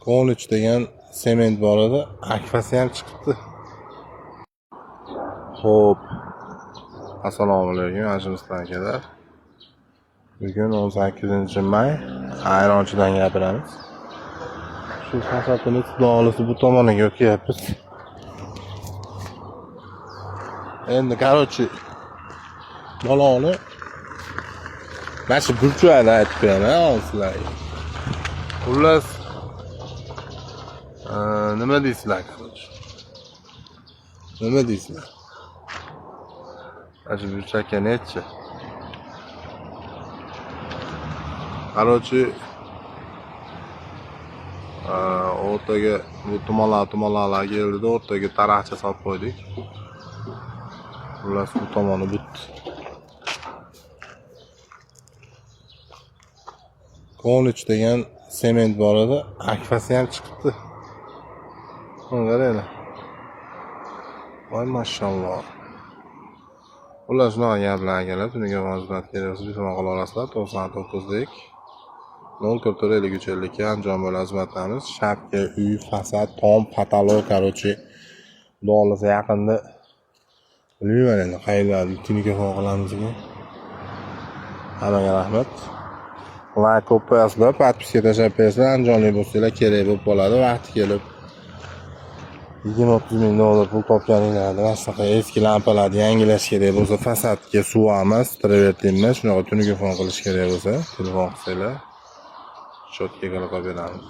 Konich degan sement bor edi, akfasi ham chiqibdi. Xo'p. Assalomu alaykum azizlar akalar. Bugun 18-may, ayronchidan gapiramiz. Shu fasatimiz dolisi bu tomoniga o'tyapmiz. Endi qarochi boloni mana shu burchakni aytib beraman sizlarga. Xullas nima deysizlar qarochi? Nima deysizlar? Mana shu burchakka nechi? Qarochi o'rtaga bu tumonlar keldi, o'rtaga taraqcha solib qo'ydik. Xullas bu tomoni bitdi. Konich degan sement bor edi, akfasi ham chiqibdi. Mana qaranglar. Voy mashalloh. Xullas shunaqa gaplar akalar, tunuga xizmat kerak bo'lsa telefon qila olasizlar. 99 04453 Andijon xizmatlarimiz. Shapka, uy, fasad, tom, patolog, qarochi dolisi yaqinda bilmayman endi qayerlarda telefon qilamiz ekan. Hammaga rahmat. Like qo'yasizlar, podpiska tashlab qo'yasizlar, andijonlik bo'lsanglar kerak bo'lib qoladi. Vaqti kelib 20-30 ming dollar pul topganinglarda masalan eski lampalarni yangilash kerak bo'lsa, fasadga suv emas, travertin emas, shunaqa telefon qilish kerak bo'lsa, telefon qilsanglar, shotga qilib beramiz.